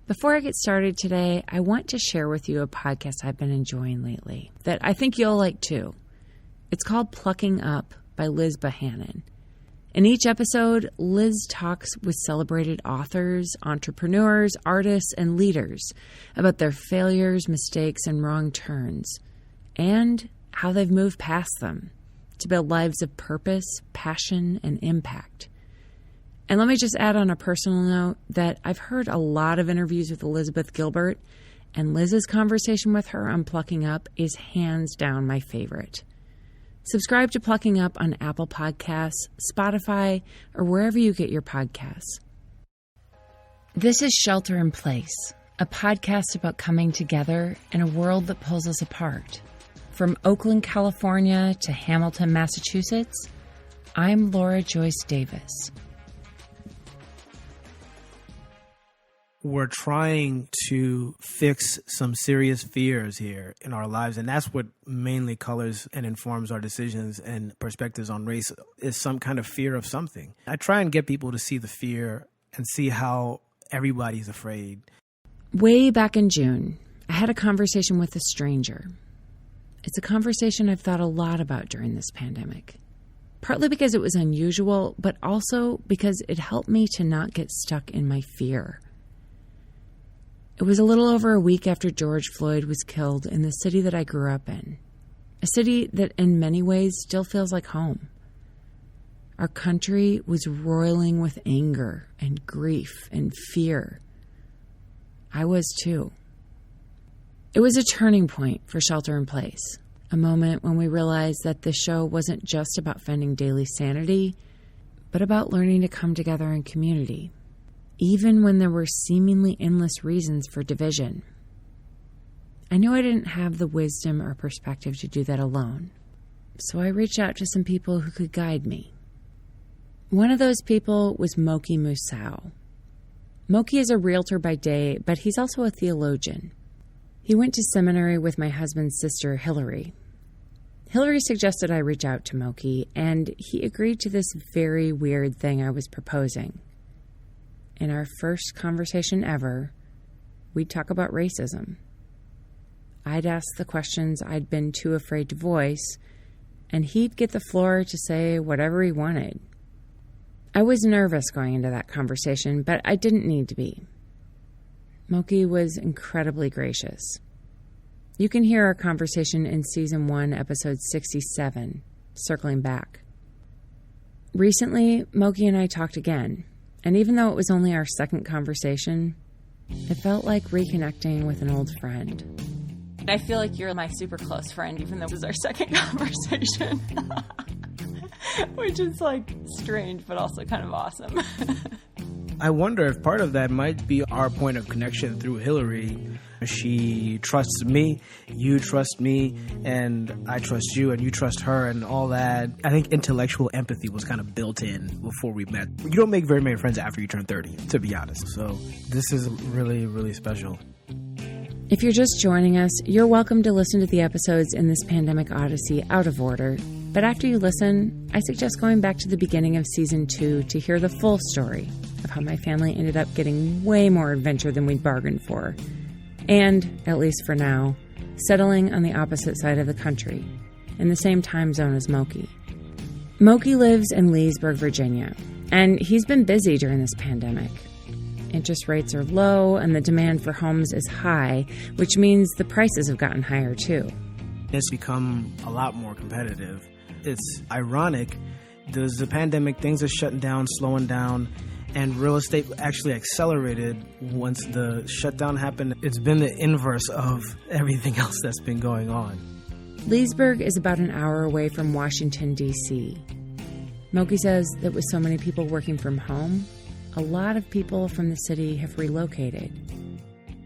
Before I get started today, I want to share with you a podcast I've been enjoying lately that I think you'll like too. It's called Plucking Up by Liz Bohannon. In each episode, Liz talks with celebrated authors, entrepreneurs, artists, and leaders about their failures, mistakes, and wrong turns, and how they've moved past them to build lives of purpose, passion, and impact. And let me just add on a personal note that I've heard a lot of interviews with Elizabeth Gilbert, and Liz's conversation with her on Plucking Up is hands down my favorite. Subscribe to Plucking Up on Apple Podcasts, Spotify, or wherever you get your podcasts. This is Shelter in Place, a podcast about coming together in a world that pulls us apart. From Oakland, California to Hamilton, Massachusetts, I'm Laura Joyce Davis. We're trying to fix some serious fears here in our lives, and that's what mainly colors and informs our decisions and perspectives on race, is some kind of fear of something. I try and get people to see the fear and see how everybody's afraid. Way back in June, I had a conversation with a stranger. It's a conversation I've thought a lot about during this pandemic, partly because it was unusual, but also because it helped me to not get stuck in my fear. It was a little over a week after George Floyd was killed in the city that I grew up in, a city that in many ways still feels like home. Our country was roiling with anger and grief and fear. I was too. It was a turning point for Shelter in Place, a moment when we realized that this show wasn't just about finding daily sanity, but about learning to come together in community, even when there were seemingly endless reasons for division. I knew I didn't have the wisdom or perspective to do that alone, so I reached out to some people who could guide me. One of those people was Muoki Musau. Muoki is a realtor by day, but he's also a theologian. He went to seminary with my husband's sister, Hillary. Hillary suggested I reach out to Muoki, and he agreed to this very weird thing I was proposing. In our first conversation ever, we'd talk about racism. I'd ask the questions I'd been too afraid to voice, and he'd get the floor to say whatever he wanted. I was nervous going into that conversation, but I didn't need to be. Muoki was incredibly gracious. You can hear our conversation in Season 1, Episode 67, Circling Back. Recently, Muoki and I talked again. And even though it was only our second conversation, it felt like reconnecting with an old friend. I feel like you're my super close friend, even though it was our second conversation. Which is like strange, but also kind of awesome. I wonder if part of that might be our point of connection through Hillary. She trusts me, you trust me, and I trust you, and you trust her, and all that. I think intellectual empathy was kind of built in before we met. You don't make very many friends after you turn 30, to be honest. So this is really, really special. If you're just joining us, you're welcome to listen to the episodes in this pandemic odyssey out of order. But after you listen, I suggest going back to the beginning of Season 2 to hear the full story of how my family ended up getting way more adventure than we'd bargained for. And, at least for now, settling on the opposite side of the country, in the same time zone as Muoki. Muoki lives in Leesburg, Virginia, and he's been busy during this pandemic. Interest rates are low, and the demand for homes is high, which means the prices have gotten higher too. It's become a lot more competitive. It's ironic. There's the pandemic, things are shutting down, slowing down, and real estate actually accelerated once the shutdown happened. It's been the inverse of everything else that's been going on. Leesburg is about an hour away from Washington, D.C. Muoki says that with so many people working from home, a lot of people from the city have relocated.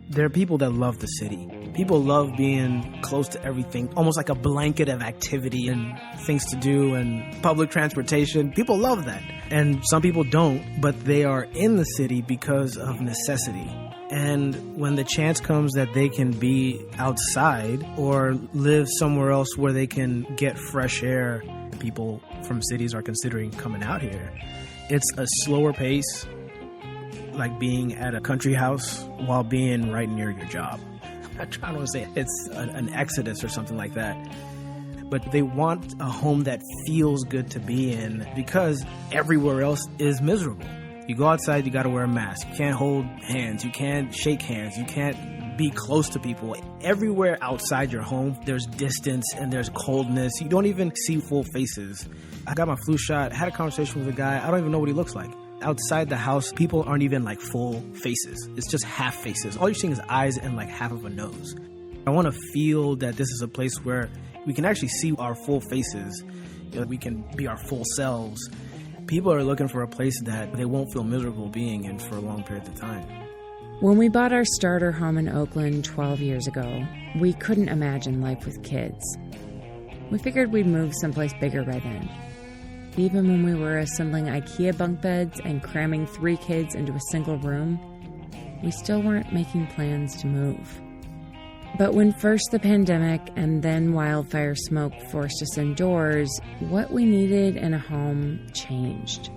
There are people that love the city. People love being close to everything, almost like a blanket of activity and things to do and public transportation. People love that. And some people don't, but they are in the city because of necessity. And when the chance comes that they can be outside or live somewhere else where they can get fresh air, people from cities are considering coming out here. It's a slower pace. like being at a country house while being right near your job. I'm not trying to say it's an exodus or something like that, but they want a home that feels good to be in because everywhere else is miserable. You go outside, you got to wear a mask. You can't hold hands. You can't shake hands. You can't be close to people. Everywhere outside your home, there's distance and there's coldness. You don't even see full faces. I got my flu shot, had a conversation with a guy. I don't even know what he looks like. Outside the house, people aren't even like full faces. It's just half faces. All you're seeing is eyes and like half of a nose. I want to feel that this is a place where we can actually see our full faces. We can be our full selves. People are looking for a place that they won't feel miserable being in for a long period of time. When we bought our starter home in Oakland 12 years ago, we couldn't imagine life with kids. We figured we'd move someplace bigger by then. Even when we were assembling IKEA bunk beds and cramming 3 kids into a single room, we still weren't making plans to move. But when first the pandemic and then wildfire smoke forced us indoors, what we needed in a home changed.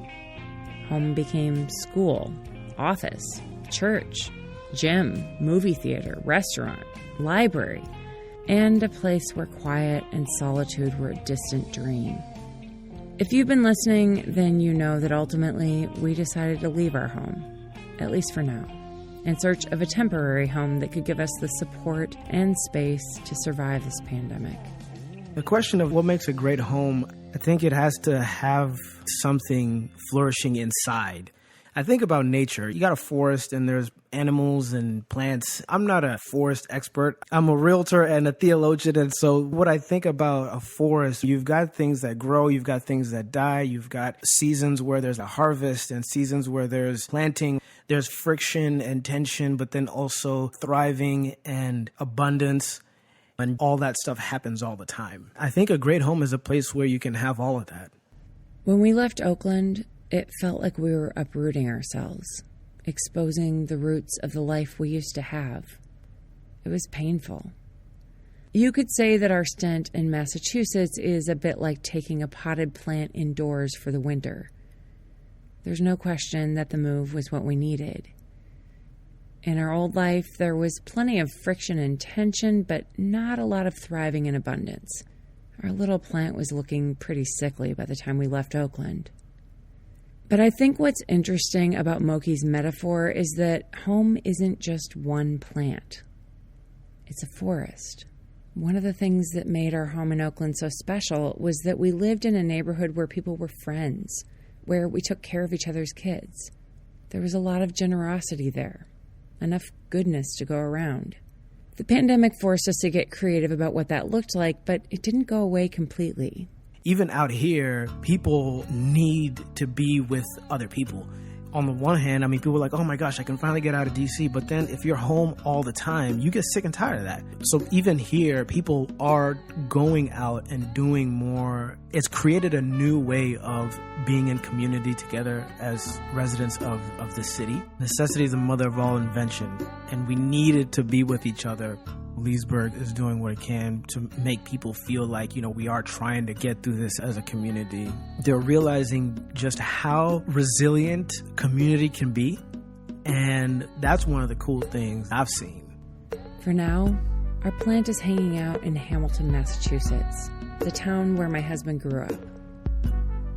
Home became school, office, church, gym, movie theater, restaurant, library, and a place where quiet and solitude were a distant dream. If you've been listening, then you know that ultimately we decided to leave our home, at least for now, in search of a temporary home that could give us the support and space to survive this pandemic. The question of what makes a great home, I think it has to have something flourishing inside. I think about nature. You got a forest and there's animals and plants. I'm not a forest expert. I'm a realtor and a theologian. And so what I think about a forest, you've got things that grow, you've got things that die, you've got seasons where there's a harvest and seasons where there's planting. There's friction and tension, but then also thriving and abundance. And all that stuff happens all the time. I think a great home is a place where you can have all of that. When we left Oakland, it felt like we were uprooting ourselves, exposing the roots of the life we used to have. It was painful. You could say that our stint in Massachusetts is a bit like taking a potted plant indoors for the winter. There's no question that the move was what we needed. In our old life, there was plenty of friction and tension, but not a lot of thriving and abundance. Our little plant was looking pretty sickly by the time we left Oakland. But I think what's interesting about Muoki's metaphor is that home isn't just one plant. It's a forest. One of the things that made our home in Oakland so special was that we lived in a neighborhood where people were friends, where we took care of each other's kids. There was a lot of generosity there, enough goodness to go around. The pandemic forced us to get creative about what that looked like, but it didn't go away completely. Even out here, people need to be with other people. On the one hand, I mean, people are like, oh my gosh, I can finally get out of DC. But then if you're home all the time, you get sick and tired of that. So even here, people are going out and doing more. It's created a new way of being in community together as residents of the city. Necessity is the mother of all invention, and we needed to be with each other. Leesburg is doing what it can to make people feel like, we are trying to get through this as a community. They're realizing just how resilient community can be. And that's one of the cool things I've seen. For now, our plant is hanging out in Hamilton, Massachusetts, the town where my husband grew up.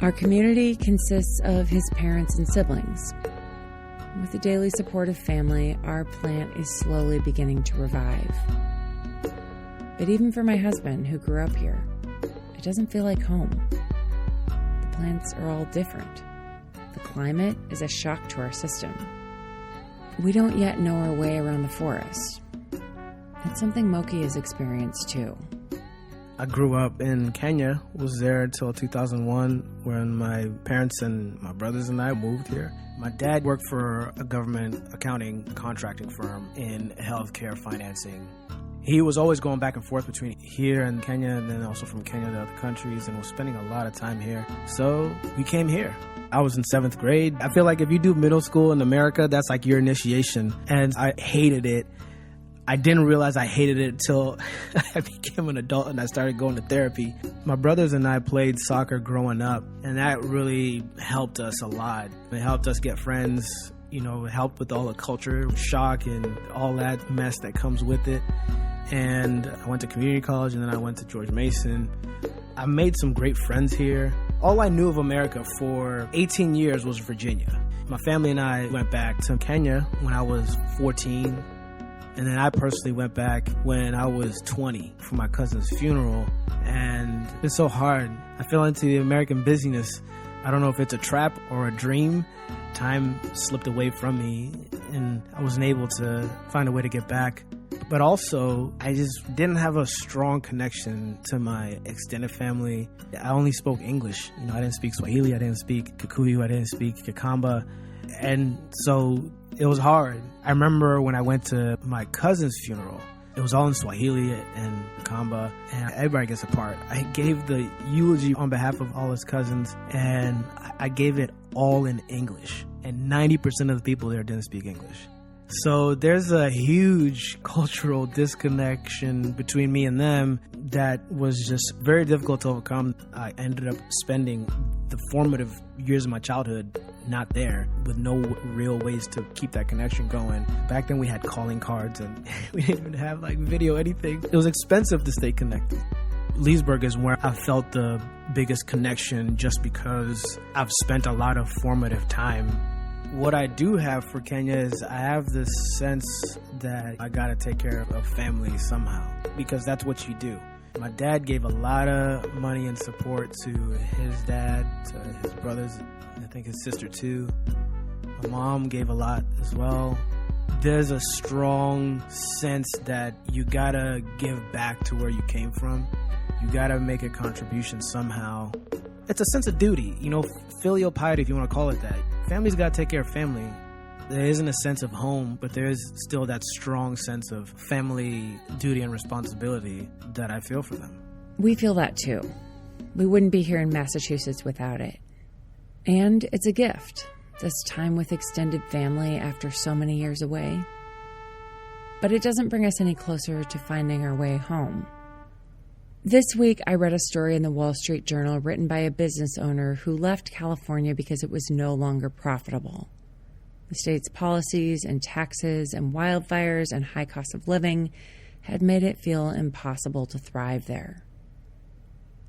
Our community consists of his parents and siblings. With the daily support of family, our plant is slowly beginning to revive. But even for my husband, who grew up here, it doesn't feel like home. The plants are all different. The climate is a shock to our system. We don't yet know our way around the forest. It's something Muoki has experienced too. I grew up in Kenya, was there until 2001 when my parents and my brothers and I moved here. My dad worked for a government accounting contracting firm in healthcare financing. He was always going back and forth between here and Kenya and then also from Kenya to other countries and was spending a lot of time here. So we came here. I was in 7th grade. I feel like if you do middle school in America, that's like your initiation. And I hated it. I didn't realize I hated it until I became an adult and I started going to therapy. My brothers and I played soccer growing up, and that really helped us a lot. It helped us get friends. It helped with all the culture shock and all that mess that comes with it. And I went to community college, and then I went to George Mason. I made some great friends here. All I knew of America for 18 years was Virginia. My family and I went back to Kenya when I was 14. And then I personally went back when I was 20 for my cousin's funeral. And it's so hard. I fell into the American busyness. I don't know if it's a trap or a dream. Time slipped away from me, and I wasn't able to find a way to get back. But also, I just didn't have a strong connection to my extended family. I only spoke English. I didn't speak Swahili, I didn't speak Kikuyu, I didn't speak Kikamba. And so it was hard. I remember when I went to my cousin's funeral, it was all in Swahili and Kikamba, and everybody gets a part. I gave the eulogy on behalf of all his cousins, and I gave it all in English. And 90% of the people there didn't speak English. So there's a huge cultural disconnection between me and them that was just very difficult to overcome. I ended up spending the formative years of my childhood not there, with no real ways to keep that connection going. Back then we had calling cards, and we didn't even have video, anything. It was expensive to stay connected. Leesburg is where I felt the biggest connection, just because I've spent a lot of formative time. What I do have for Kenya is I have this sense that I gotta take care of family somehow, because that's what you do. My dad gave a lot of money and support to his dad, to his brothers, I think his sister too. My mom gave a lot as well. There's a strong sense that you gotta give back to where you came from. You gotta make a contribution somehow. It's a sense of duty, filial piety, if you want to call it that. Family's got to take care of family. There isn't a sense of home, but there is still that strong sense of family duty and responsibility that I feel for them. We feel that too. We wouldn't be here in Massachusetts without it. And it's a gift, this time with extended family after so many years away. But it doesn't bring us any closer to finding our way home. This week, I read a story in the Wall Street Journal written by a business owner who left California because it was no longer profitable. The state's policies and taxes and wildfires and high cost of living had made it feel impossible to thrive there.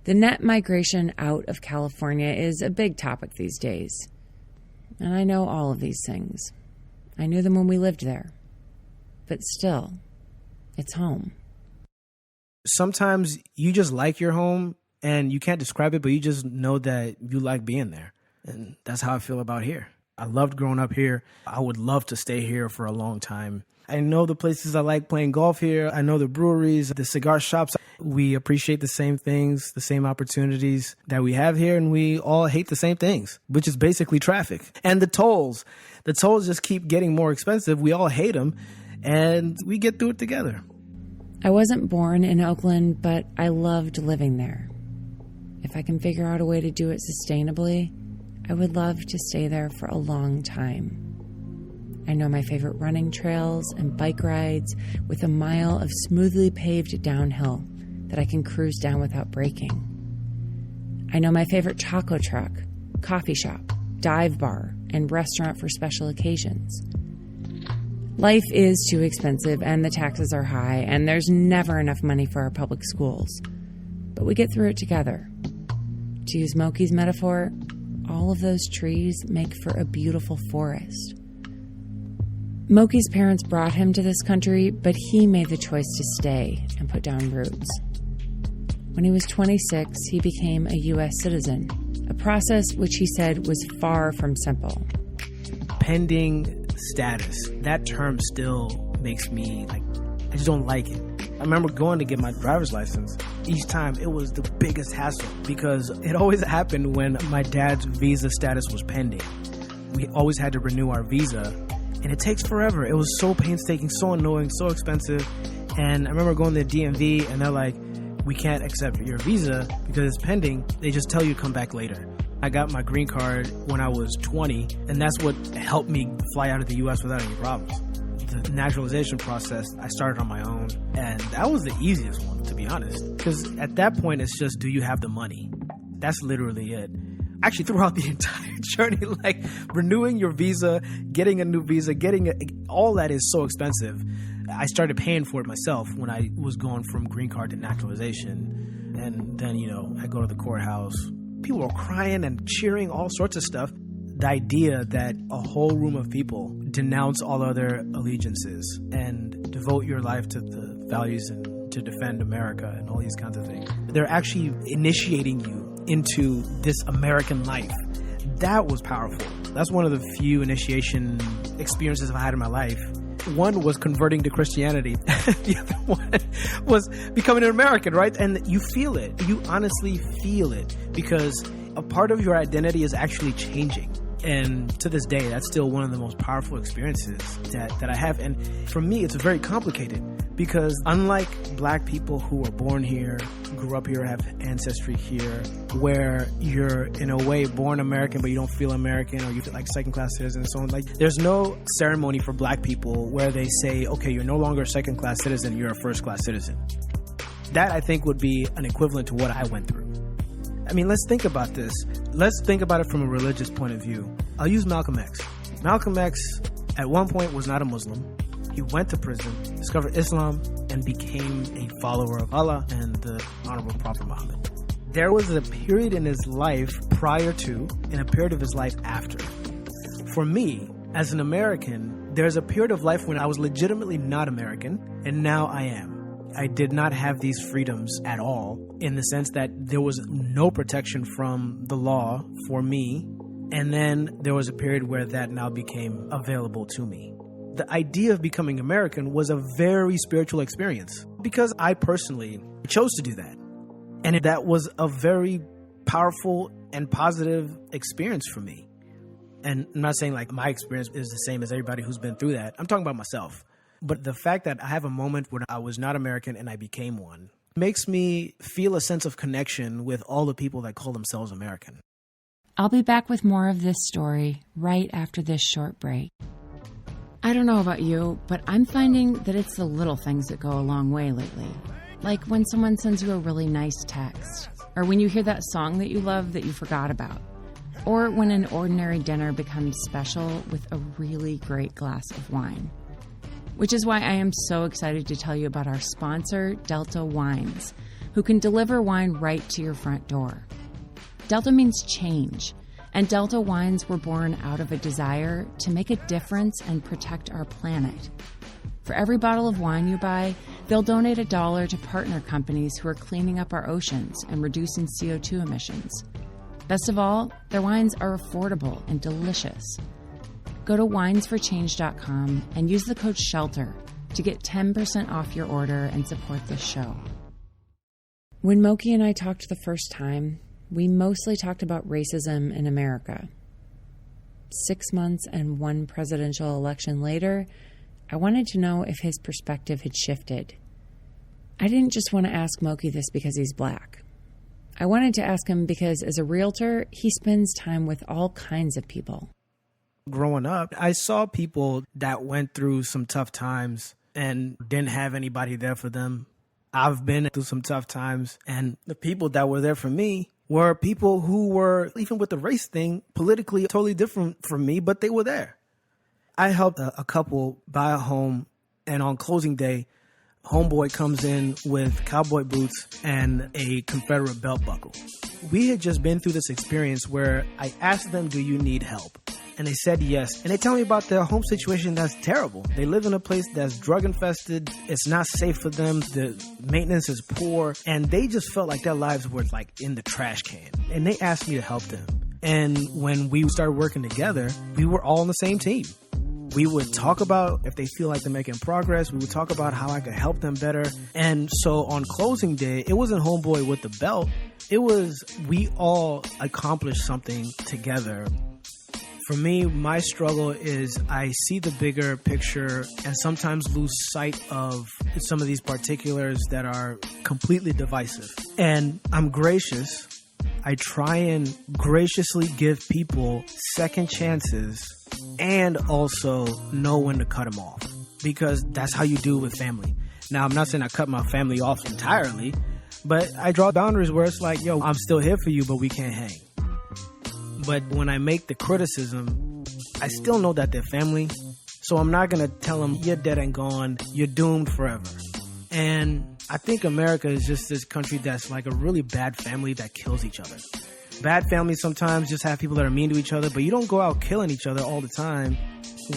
The net migration out of California is a big topic these days. And I know all of these things. I knew them when we lived there. But still, it's home. Sometimes you just like your home and you can't describe it, but you just know that you like being there. And that's how I feel about here. I loved growing up here. I would love to stay here for a long time. I know the places I like playing golf here. I know the breweries, the cigar shops. We appreciate the same things, the same opportunities that we have here, and we all hate the same things, which is basically traffic. And the tolls. The tolls just keep getting more expensive. We all hate them, and we get through it together. I wasn't born in Oakland, but I loved living there. If I can figure out a way to do it sustainably, I would love to stay there for a long time. I know my favorite running trails and bike rides with a mile of smoothly paved downhill that I can cruise down without braking. I know my favorite taco truck, coffee shop, dive bar, and restaurant for special occasions. Life is too expensive and the taxes are high and there's never enough money for our public schools. But we get through it together. To use Muoki's metaphor, all of those trees make for a beautiful forest. Muoki's parents brought him to this country, but he made the choice to stay and put down roots. When he was 26, he became a U.S. citizen, a process which he said was far from simple. Pending status, that term still makes me I just don't like it. I remember going to get my driver's license. Each time it was the biggest hassle because it always happened when my dad's visa status was pending. We always had to renew our visa, and it takes forever. It was so painstaking, so annoying, so expensive. And I remember going to the DMV, and they're like, we can't accept your visa because it's pending. They just tell you to come back later. I got my green card when I was 20, and that's what helped me fly out of the U.S. without any problems. The naturalization process, I started on my own, and that was the easiest one, to be honest. Because at that point, it's just, do you have the money? That's literally it. actually throughout the entire journey, like renewing your visa, getting a new visa, all that is so expensive. I started paying for it myself when I was going from green card to naturalization. And then, I go to the courthouse. People were crying and cheering, all sorts of stuff. The idea that a whole room of people denounce all other allegiances and devote your life to the values and to defend America and all these kinds of things. They're actually initiating you into this American life. That was powerful. That's one of the few initiation experiences I've had in my life. One was converting to Christianity. The other one was becoming an American, right? And you feel it. You honestly feel it because a part of your identity is actually changing. And to this day, that's still one of the most powerful experiences that I have. And for me, it's very complicated because unlike black people who were born here, grew up here, have ancestry here, where you're in a way born American, but you don't feel American or you feel like second-class citizen and so on. Like, there's no ceremony for black people where they say, okay, you're no longer a second-class citizen, you're a first-class citizen. That, I think, would be an equivalent to what I went through. I mean, let's think about this. Let's think about it from a religious point of view. I'll use Malcolm X. Malcolm X, at one point, was not a Muslim. He went to prison, discovered Islam, and became a follower of Allah and the Honorable Prophet Muhammad. There was a period in his life prior to and a period of his life after. For me, as an American, there's a period of life when I was legitimately not American, and now I am. I did not have these freedoms at all, in the sense that there was no protection from the law for me. And then there was a period where that now became available to me. The idea of becoming American was a very spiritual experience because I personally chose to do that. And that was a very powerful and positive experience for me. And I'm not saying like my experience is the same as everybody who's been through that. I'm talking about myself. But the fact that I have a moment when I was not American and I became one makes me feel a sense of connection with all the people that call themselves American. I'll be back with more of this story right after this short break. I don't know about you, but I'm finding that it's the little things that go a long way lately. Like when someone sends you a really nice text, or when you hear that song that you love that you forgot about, or when an ordinary dinner becomes special with a really great glass of wine. Which is why I am so excited to tell you about our sponsor, Delta Wines, who can deliver wine right to your front door. Delta means change, and Delta Wines were born out of a desire to make a difference and protect our planet. For every bottle of wine you buy, they'll donate $1 to partner companies who are cleaning up our oceans and reducing CO2 emissions. Best of all, their wines are affordable and delicious. Go to winesforchange.com and use the code SHELTER to get 10% off your order and support this show. When Muoki and I talked the first time, we mostly talked about racism in America. 6 months and one presidential election later, I wanted to know if his perspective had shifted. I didn't just want to ask Muoki this because he's black. I wanted to ask him because as a realtor, he spends time with all kinds of people. Growing up, I saw people that went through some tough times and didn't have anybody there for them. I've been through some tough times, and the people that were there for me were people who were, even with the race thing, politically totally different from me, but they were there. I helped a couple buy a home, and on closing day, homeboy comes in with cowboy boots and a Confederate belt buckle. We had just been through this experience where I asked them, do you need help? And they said yes. And they tell me about their home situation that's terrible. They live in a place that's drug infested. It's not safe for them. The maintenance is poor. And they just felt like their lives were like in the trash can. And they asked me to help them. And when we started working together, we were all on the same team. We would talk about if they feel like they're making progress. We would talk about how I could help them better. And so on closing day, it wasn't homeboy with the belt. It was we all accomplished something together. For me, my struggle is I see the bigger picture and sometimes lose sight of some of these particulars that are completely divisive. And I'm gracious. I try and graciously give people second chances and also know when to cut them off, because that's how you do with family. Now, I'm not saying I cut my family off entirely, but I draw boundaries where it's like, yo, I'm still here for you, but we can't hang. But when I make the criticism, I still know that they're family. So I'm not going to tell them, you're dead and gone, you're doomed forever. And I think America is just this country that's like a really bad family that kills each other. Bad families sometimes just have people that are mean to each other, but you don't go out killing each other all the time.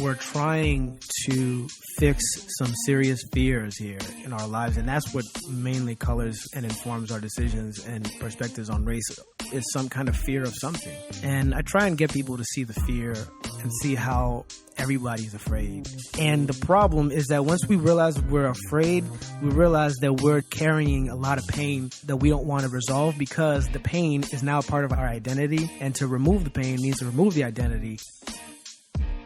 We're trying to fix some serious fears here in our lives, and that's what mainly colors and informs our decisions and perspectives on race. Is some kind of fear of something. And I try and get people to see the fear and see how everybody's afraid. And the problem is that once we realize we're afraid, we realize that we're carrying a lot of pain that we don't want to resolve, because the pain is now part of our identity. And to remove the pain means to remove the identity.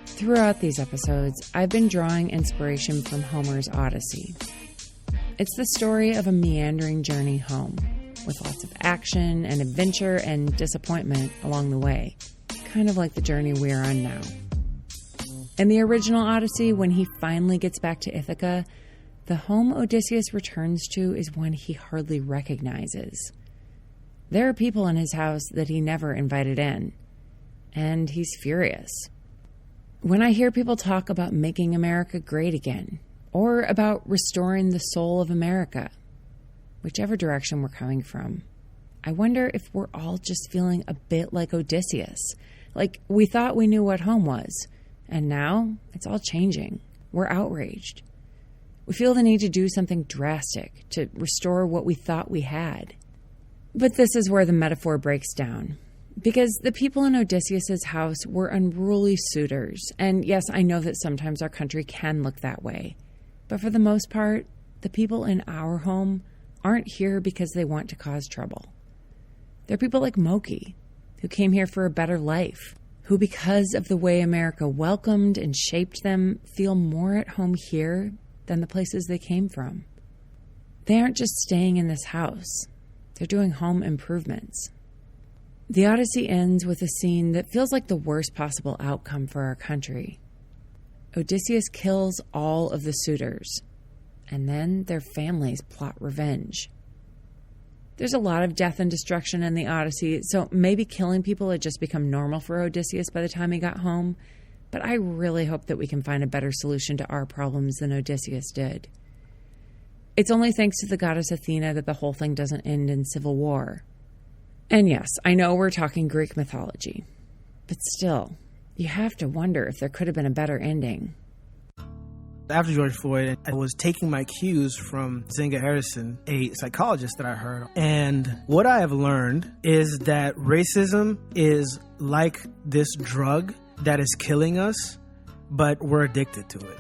Throughout these episodes, I've been drawing inspiration from Homer's Odyssey. It's the story of a meandering journey home, with lots of action and adventure and disappointment along the way, kind of like the journey we're on now. In the original Odyssey, when he finally gets back to Ithaca, the home Odysseus returns to is one he hardly recognizes. There are people in his house that he never invited in, and he's furious. When I hear people talk about making America great again, or about restoring the soul of America, whichever direction we're coming from, I wonder if we're all just feeling a bit like Odysseus. Like we thought we knew what home was, and now it's all changing. We're outraged. We feel the need to do something drastic to restore what we thought we had. But this is where the metaphor breaks down. Because the people in Odysseus' house were unruly suitors. And yes, I know that sometimes our country can look that way. But for the most part, the people in our home aren't here because they want to cause trouble. They're people like Muoki, who came here for a better life, who because of the way America welcomed and shaped them, feel more at home here than the places they came from. They aren't just staying in this house. They're doing home improvements. The Odyssey ends with a scene that feels like the worst possible outcome for our country. Odysseus kills all of the suitors, and then their families plot revenge. There's a lot of death and destruction in the Odyssey, so maybe killing people had just become normal for Odysseus by the time he got home, but I really hope that we can find a better solution to our problems than Odysseus did. It's only thanks to the goddess Athena that the whole thing doesn't end in civil war. And yes, I know we're talking Greek mythology, but still, you have to wonder if there could have been a better ending. After George Floyd, I was taking my cues from Zinga Harrison, a psychologist that I heard. And what I have learned is that racism is like this drug that is killing us, but we're addicted to it.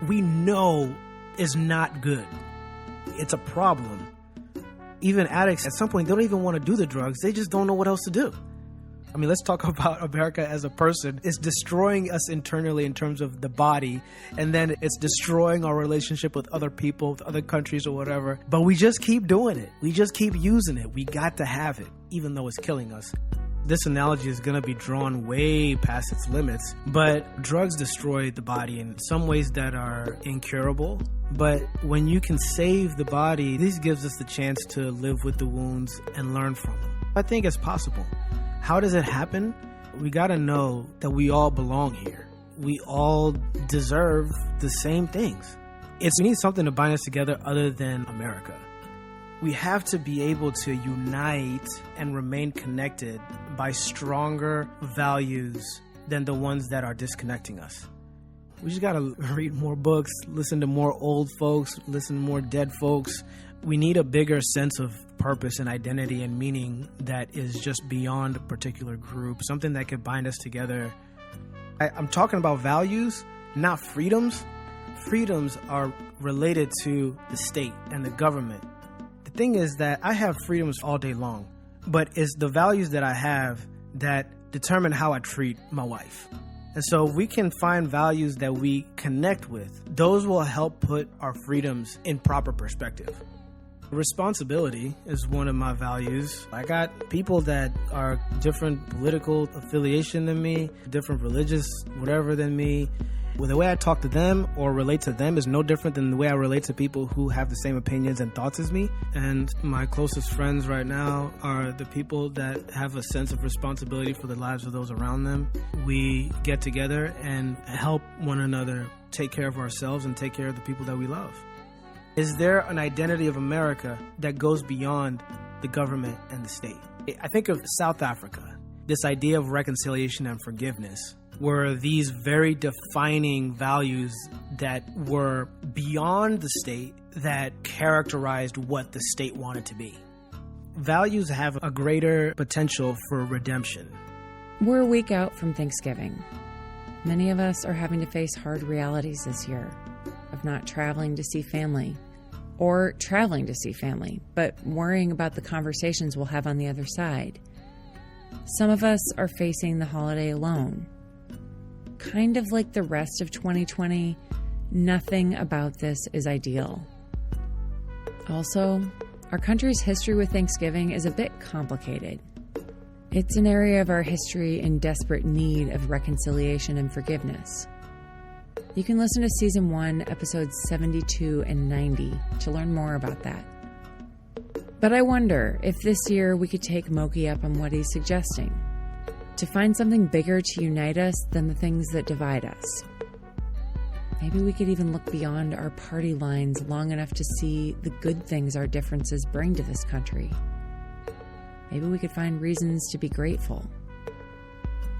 We know it's not good. It's a problem. Even addicts, at some point, they don't even want to do the drugs. They just don't know what else to do. I mean, let's talk about America as a person. It's destroying us internally in terms of the body, and then it's destroying our relationship with other people, with other countries or whatever. But we just keep doing it. We just keep using it. We got to have it, even though it's killing us. This analogy is going to be drawn way past its limits, but drugs destroy the body in some ways that are incurable. But when you can save the body, this gives us the chance to live with the wounds and learn from them. I think it's possible. How does it happen? We got to know that we all belong here. We all deserve the same things. We need something to bind us together other than America. We have to be able to unite and remain connected by stronger values than the ones that are disconnecting us. We just got to read more books, listen to more old folks, listen to more dead folks. We need a bigger sense of purpose and identity and meaning that is just beyond a particular group, something that could bind us together. I'm talking about values, not freedoms. Freedoms are related to the state and the government. The thing is that I have freedoms all day long, but it's the values that I have that determine how I treat my wife. And so we can find values that we connect with. Those will help put our freedoms in proper perspective. Responsibility is one of my values. I got people that are different political affiliation than me, different religious whatever than me, Well, the way I talk to them or relate to them is no different than the way I relate to people who have the same opinions and thoughts as me. And my closest friends right now are the people that have a sense of responsibility for the lives of those around them. We get together and help one another take care of ourselves and take care of the people that we love. Is there an identity of America that goes beyond the government and the state? I think of South Africa, this idea of reconciliation and forgiveness were these very defining values that were beyond the state that characterized what the state wanted to be. Values have a greater potential for redemption. We're a week out from Thanksgiving. Many of us are having to face hard realities this year of not traveling to see family or traveling to see family, but worrying about the conversations we'll have on the other side. Some of us are facing the holiday alone. Kind of like the rest of 2020, nothing about this is ideal. Also, our country's history with Thanksgiving is a bit complicated. It's an area of our history in desperate need of reconciliation and forgiveness. You can listen to Season 1, Episodes 72 and 90 to learn more about that. But I wonder if this year we could take Muoki up on what he's suggesting. To find something bigger to unite us than the things that divide us. Maybe we could even look beyond our party lines long enough to see the good things our differences bring to this country. Maybe we could find reasons to be grateful.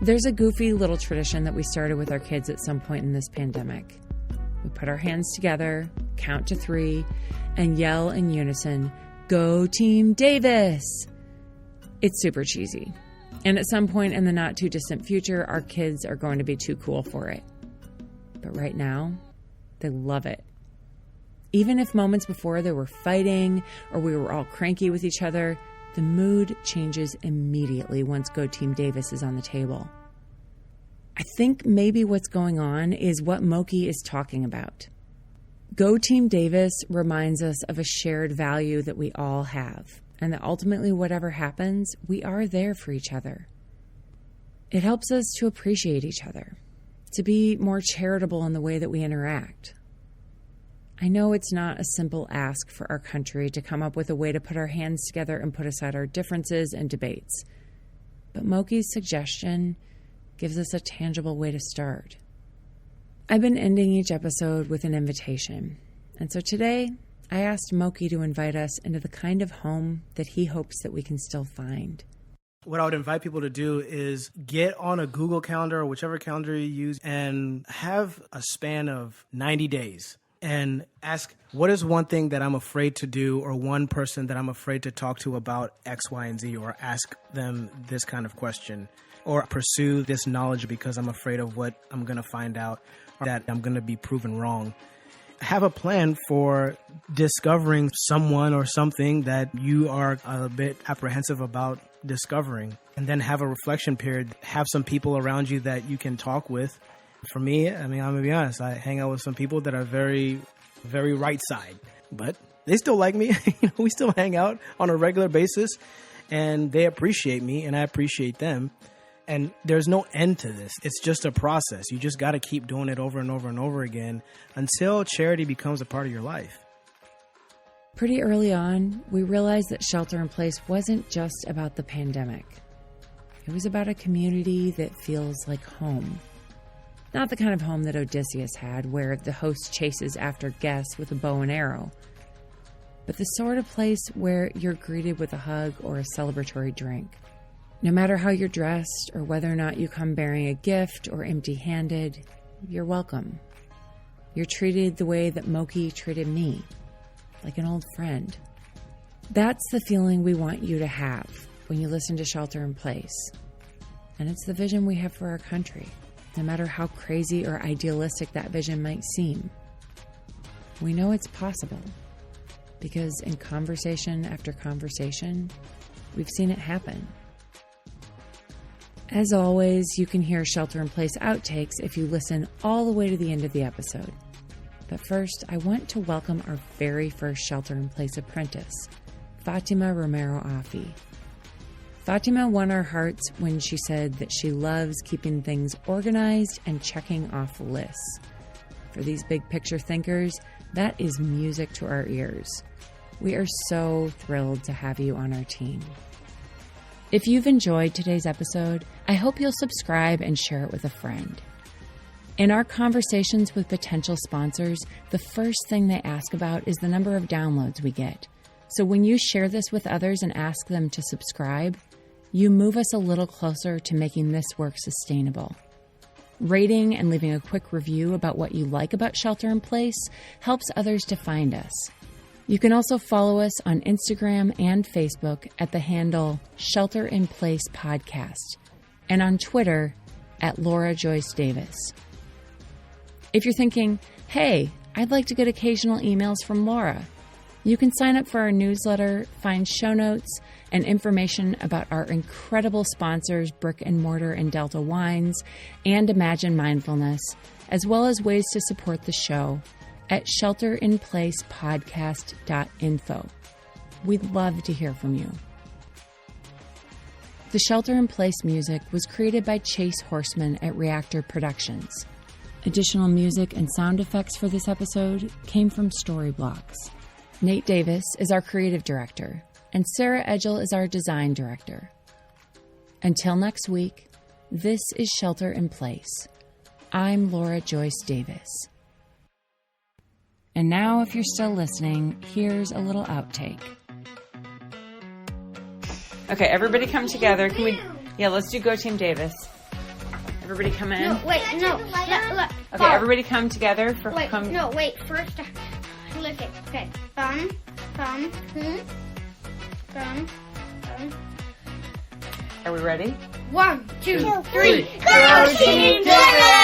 There's a goofy little tradition that we started with our kids at some point in this pandemic. We put our hands together, count to 3, and yell in unison, "Go Team Davis!" It's super cheesy. And at some point in the not too distant future, our kids are going to be too cool for it. But right now, they love it. Even if moments before they were fighting or we were all cranky with each other, the mood changes immediately once Go Team Davis is on the table. I think maybe what's going on is what Muoki is talking about. Go Team Davis reminds us of a shared value that we all have, and that ultimately whatever happens, we are there for each other. It helps us to appreciate each other, to be more charitable in the way that we interact. I know it's not a simple ask for our country to come up with a way to put our hands together and put aside our differences and debates, but Muoki's suggestion gives us a tangible way to start. I've been ending each episode with an invitation, and so today I asked Muoki to invite us into the kind of home that he hopes that we can still find. What I would invite people to do is get on a Google Calendar or whichever calendar you use and have a span of 90 days and ask, what is one thing that I'm afraid to do or one person that I'm afraid to talk to about X, Y, and Z, or ask them this kind of question or pursue this knowledge because I'm afraid of what I'm going to find out or that I'm going to be proven wrong. Have a plan for discovering someone or something that you are a bit apprehensive about discovering, and then have a reflection period. Have some people around you that you can talk with. For me, I'm going to be honest, I hang out with some people that are very, very right side, but they still like me. We still hang out on a regular basis, and they appreciate me, and I appreciate them. And there's no end to this. It's just a process. You just got to keep doing it over and over and over again until charity becomes a part of your life. Pretty early on, we realized that shelter in place wasn't just about the pandemic. It was about a community that feels like home. Not the kind of home that Odysseus had, where the host chases after guests with a bow and arrow, but the sort of place where you're greeted with a hug or a celebratory drink. No matter how you're dressed or whether or not you come bearing a gift or empty-handed, you're welcome. You're treated the way that Muoki treated me, like an old friend. That's the feeling we want you to have when you listen to Shelter in Place. And it's the vision we have for our country, no matter how crazy or idealistic that vision might seem. We know it's possible because in conversation after conversation, we've seen it happen. As always, you can hear Shelter in Place outtakes if you listen all the way to the end of the episode. But first, I want to welcome our very first Shelter in Place apprentice, Fatima Romero Afi. Fatima won our hearts when she said that she loves keeping things organized and checking off lists. For these big picture thinkers, that is music to our ears. We are so thrilled to have you on our team. If you've enjoyed today's episode, I hope you'll subscribe and share it with a friend. In our conversations with potential sponsors, the first thing they ask about is the number of downloads we get. So when you share this with others and ask them to subscribe, you move us a little closer to making this work sustainable. Rating and leaving a quick review about what you like about Shelter in Place helps others to find us. You can also follow us on Instagram and Facebook at the handle Shelter in Place Podcast, and on Twitter at Laura Joyce Davis. If you're thinking, hey, I'd like to get occasional emails from Laura, you can sign up for our newsletter, find show notes, and information about our incredible sponsors, Brick and Mortar and Delta Wines, and Imagine Mindfulness, as well as ways to support the show at shelterinplacepodcast.info. We'd love to hear from you. The Shelter in Place music was created by Chase Horseman at Reactor Productions. Additional music and sound effects for this episode came from Storyblocks. Nate Davis is our creative director, and Sarah Edgell is our design director. Until next week, this is Shelter in Place. I'm Laura Joyce Davis. And now, if you're still listening, here's a little outtake. Okay, everybody come together. Can we? Yeah, let's do Go Team Davis. Everybody come in. No, wait, no. Look. Okay, everybody come together for Wait, come. no, wait. First, look it. Okay, thumb. Are we ready? 1, 2, 3. Go Team Davis!